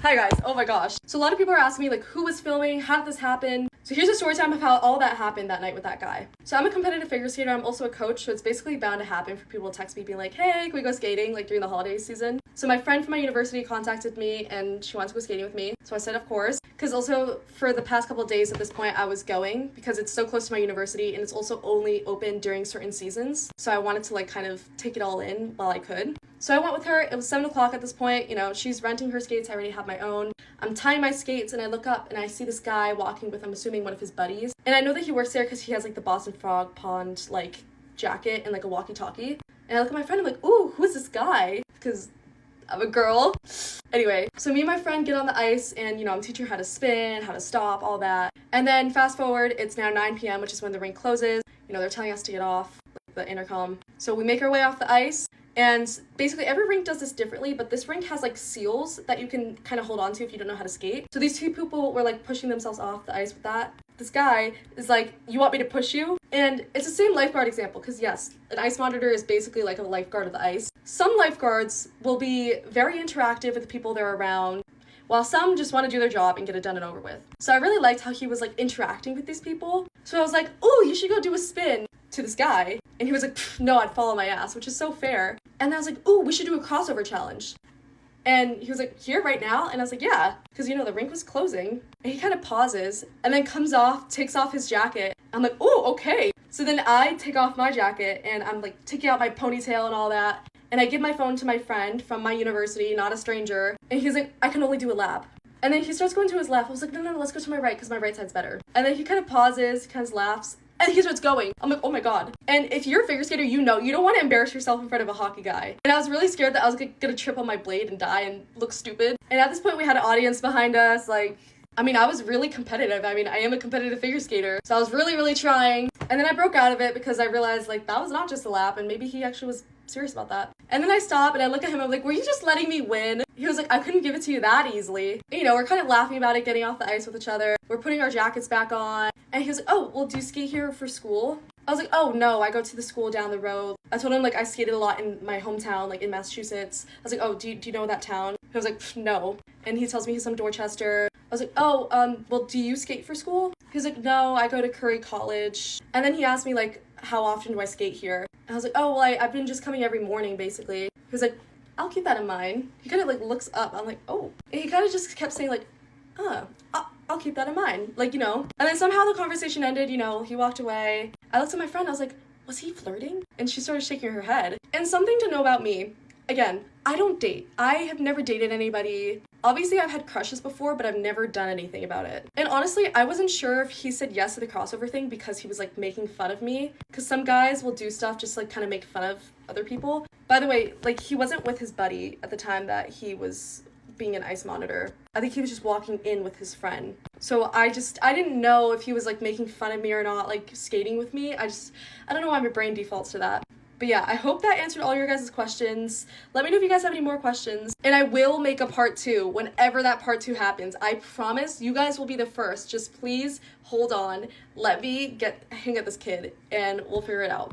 Hi guys, oh my gosh. So a lot of people are asking me like who was filming, how did this happen? So here's a story time of how all that happened that night with that guy. So I'm a competitive figure skater, I'm also a coach, so it's basically bound to happen for people to text me being like, hey, can we go skating like during the holiday season? So my friend from my university contacted me and she wanted to go skating with me. So I said of course, because also for the past couple of days at this point I was going because it's so close to my university and it's also only open during certain seasons. So I wanted to like kind of take it all in while I could. So I went with her, it was 7 o'clock at this point, you know, she's renting her skates, I already have my own. I'm tying my skates and I look up and I see this guy walking with, I'm assuming, one of his buddies. And I know that he works there because he has like the Boston Frog Pond like jacket and like a walkie-talkie. And I look at my friend, I'm like, ooh, who is this guy? Because I'm a girl. Anyway, so me and my friend get on the ice and, you know, I'm teaching her how to spin, how to stop, all that. And then fast forward, it's now 9 p.m., which is when the rink closes. You know, they're telling us to get off the intercom. So we make our way off the ice. And basically every rink does this differently, but this rink has like seals that you can kind of hold on to if you don't know how to skate. So these two people were like pushing themselves off the ice with that. This guy is like, you want me to push you? And it's the same lifeguard example, because yes, an ice monitor is basically like a lifeguard of the ice. Some lifeguards will be very interactive with the people they're around, while some just want to do their job and get it done and over with. So I really liked how he was like interacting with these people. So I was like, oh, you should go do a spin to this guy. And he was like, no, I'd follow my ass, which is so fair. And I was like, oh, we should do a crossover challenge. And he was like, here right now? And I was like, yeah, because you know, the rink was closing. And he kind of pauses and then comes off, takes off his jacket. I'm like, oh, okay. So then I take off my jacket and I'm like taking out my ponytail and all that. And I give my phone to my friend from my university, not a stranger. And he's like, I can only do a lap. And then he starts going to his left. I was like, no, let's go to my right because my right side's better. And then he kind of pauses, kind of laughs. And he starts going. I'm like, oh my god. And if you're a figure skater, you know, you don't want to embarrass yourself in front of a hockey guy. And I was really scared that I was gonna trip on my blade and die and look stupid. And at this point, we had an audience behind us. Like, I mean, I was really competitive. I mean, I am a competitive figure skater. So I was really trying. And then I broke out of it because I realized, like, that was not just a lap. And maybe he actually was serious about that. And then I stop and I look at him. I'm like, were you just letting me win? He was like, I couldn't give it to you that easily. And, you know, we're kind of laughing about it, getting off the ice with each other. We're putting our jackets back on. And he was like, oh, well, do you skate here for school? I was like, oh, no, I go to the school down the road. I told him, like, I skated a lot in my hometown, like, in Massachusetts. I was like, oh, do you know that town? He was like, no. And he tells me he's from Dorchester. I was like, oh, well, do you skate for school? He was like, no, I go to Curry College. And then he asked me, like, how often do I skate here? And I was like, oh, well, I've been just coming every morning, basically. He was like, I'll keep that in mind. He kind of, like, looks up. I'm like, oh. And he kind of just kept saying, like, I'll keep that in mind. Like, you know. And then somehow the conversation ended, you know, he walked away. I looked at my friend, I was like, was he flirting? And she started shaking her head. And something to know about me, again, I don't date. I have never dated anybody. Obviously, I've had crushes before, but I've never done anything about it. And honestly, I wasn't sure if he said yes to the crossover thing because he was, like, making fun of me. Because some guys will do stuff just, like, kind of make fun of other people. By the way, like, he wasn't with his buddy at the time that he was being an ice monitor. I think he was just walking in with his friend. So I didn't know if he was, like, making fun of me or not, like, skating with me. I don't know why my brain defaults to that. But yeah, I hope that answered all your guys' questions. Let me know if you guys have any more questions. And I will make a part 2 whenever that part 2 happens. I promise you guys will be the first. Just please hold on. Let me hang at this kid and we'll figure it out.